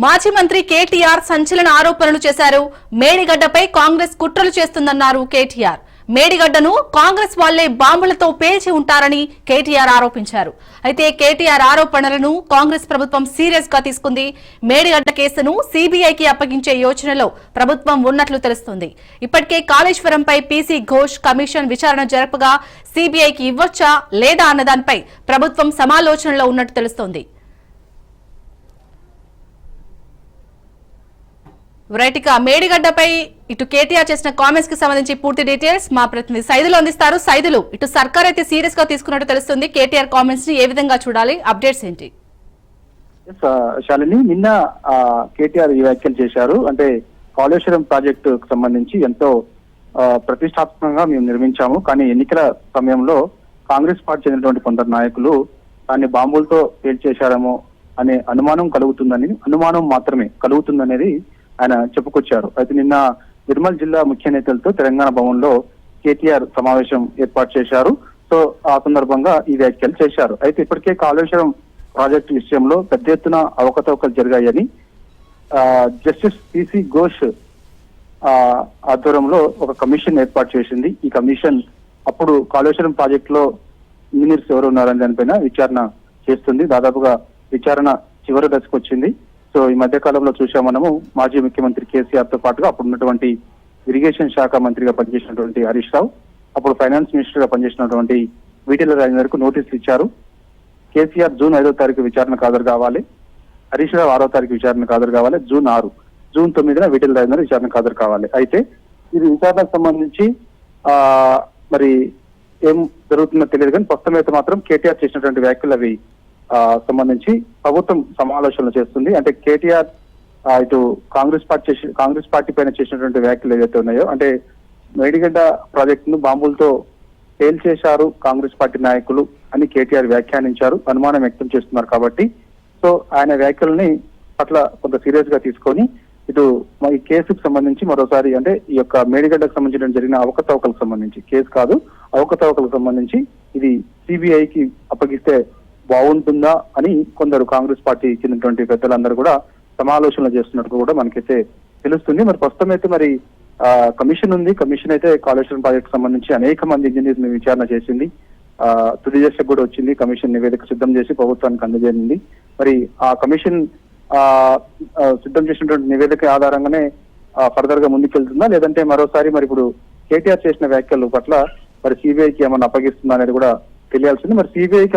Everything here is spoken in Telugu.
మాజీ మంత్రి కేటీఆర్ సంచలన ఆరోపణలు చేశారు. మేడిగడ్డపై కాంగ్రెస్ కుట్రలు చేస్తుందన్నారు కేటీఆర్. మేడిగడ్డను కాంగ్రెస్ వాళ్లే బాంబులతో పేల్చి ఉంటారని కేటీఆర్ ఆరోపించారు. అయితే కేటీఆర్ ఆరోపణలను కాంగ్రెస్ ప్రభుత్వం సీరియస్ గా తీసుకుంది. మేడిగడ్డ కేసును సీబీఐకి అప్పగించే యోచనలో ప్రభుత్వం ఉన్నట్లు తెలుస్తుంది. ఇప్పటికే కాళేశ్వరంపై పీసీ ఘోష్ కమిషన్ విచారణ జరపగా సీబీఐకి ఇవ్వొచ్చా లేదా అన్నదానిపై ప్రభుత్వం సమాలోచనలో ఉన్నట్టు తెలుస్తోంది. రైట్, ఇక మేడిగడ్డపై ఇటు కేటీఆర్ చేసిన కామెంట్స్ కి సంబంధించి పూర్తి డీటెయిల్స్ మా ప్రతినిధి సైదులు అందిస్తారు. సైదులు, ఇటు సర్కార్ అయితే సీరియస్ గా తీసుకున్నట్టు తెలుస్తుంది. కేటీఆర్ కామెంట్స్ ని ఏ విధంగా చూడాలి? అప్డేట్స్ ఏంటి? శాలిని, నిన్న కేటీఆర్ ఈ వ్యాఖ్యలు చేశారు. అంటే కాళేశ్వరం ప్రాజెక్టు కు సంబంధించి ఎంతో ప్రతిష్టాత్మకంగా మేము నిర్మించాము, కానీ ఎన్నికల సమయంలో కాంగ్రెస్ పార్టీ చెందినటువంటి కొందరు నాయకులు దాన్ని బాంబులతో పేల్చేశారేమో అనే అనుమానం కలుగుతుందని, అనుమానం మాత్రమే కలుగుతుందనేది ఆయన చెప్పుకొచ్చారు. అయితే నిన్న నిర్మల్ జిల్లా ముఖ్య నేతలతో తెలంగాణ భవన్ లో కేటీఆర్ సమావేశం ఏర్పాటు చేశారు. సో ఆ సందర్భంగా ఈ వ్యాఖ్యలు చేశారు. అయితే ఇప్పటికే కాళేశ్వరం ప్రాజెక్టు విషయంలో పెద్ద ఎత్తున అవకతవకలు జరిగాయని జస్టిస్ పీసీ ఘోష్ ఆధ్వర్యంలో ఒక కమిషన్ ఏర్పాటు చేసింది. ఈ కమిషన్ అప్పుడు కాళేశ్వరం ప్రాజెక్టులో ఇంజనీర్స్ ఎవరు ఉన్నారని దానిపైన విచారణ చేస్తుంది. దాదాపుగా విచారణ చివరి దశకు వచ్చింది. సో ఈ మధ్య కాలంలో చూసాం మనము, మాజీ ముఖ్యమంత్రి కేసీఆర్ తో పాటుగా అప్పుడు ఉన్నటువంటి ఇరిగేషన్ శాఖ మంత్రిగా పనిచేసినటువంటి హరీష్ రావు, అప్పుడు ఫైనాన్స్ మినిస్టర్ గా పనిచేసినటువంటి ఈటెల రాజేందర్కు నోటీసులు ఇచ్చారు. కేసీఆర్ జూన్ 5వ తారీఖు విచారణకు హాజరు కావాలి, హరీష్ రావు 6వ తారీఖు విచారణకు హాజరు కావాలి, జూన్ 9న ఈటెల రాజేందర్ విచారణకు హాజరు కావాలి. అయితే ఇది విచారణకు సంబంధించి మరి ఏం జరుగుతుందో తెలియదు, కానీ ప్రస్తుతం అయితే మాత్రం కేటీఆర్ చేసినటువంటి వ్యాఖ్యలు అవి సంబంధించి ప్రభుత్వం సమాలోచనలు చేస్తుంది. అంటే కేటీఆర్ ఇటు కాంగ్రెస్ పార్టీ పైన చేసినటువంటి వ్యాఖ్యలు ఏవైతే ఉన్నాయో, అంటే మేడిగడ్డ ప్రాజెక్టును బాంబులతో పేల్చేశారు కాంగ్రెస్ పార్టీ నాయకులు అని కేటీఆర్ వ్యాఖ్యానించారు, అనుమానం వ్యక్తం చేస్తున్నారు. కాబట్టి సో ఆయన వ్యాఖ్యలని పట్ల కొంత సీరియస్ గా తీసుకొని ఇటు ఈ కేసుకు సంబంధించి మరోసారి, అంటే ఈ యొక్క మేడిగడ్డకు సంబంధించిన జరిగిన అవకతవకలకు సంబంధించి, కేసు కాదు అవకతవకలకు సంబంధించి ఇది సిబిఐకి అప్పగిస్తే బాగుంటుందా అని కొందరు కాంగ్రెస్ పార్టీ చెందినటువంటి పెద్దలందరూ కూడా సమాలోచనలు చేస్తున్నట్టు కూడా మనకైతే తెలుస్తుంది. మరి ప్రస్తుతం అయితే మరి కమిషన్ ఉంది. కమిషన్ అయితే కాళేశ్వరం ప్రాజెక్టు సంబంధించి అనేక మంది ఇంజనీర్స్ విచారణ చేసింది. తుది దశకు కూడా వచ్చింది. కమిషన్ నివేదిక సిద్ధం చేసి ప్రభుత్వానికి అందజేసింది. మరి ఆ కమిషన్ సిద్ధం చేసినటువంటి నివేదిక ఆధారంగానే ఫర్దర్ గా ముందుకెళ్తుందా, లేదంటే మరోసారి మరి ఇప్పుడు కేటీఆర్ చేసిన వ్యాఖ్యలు పట్ల మరి సిబిఐకి ఏమన్నా అప్పగిస్తుందా అనేది కూడా తెలియాల్సింది. మరి సిబిఐకి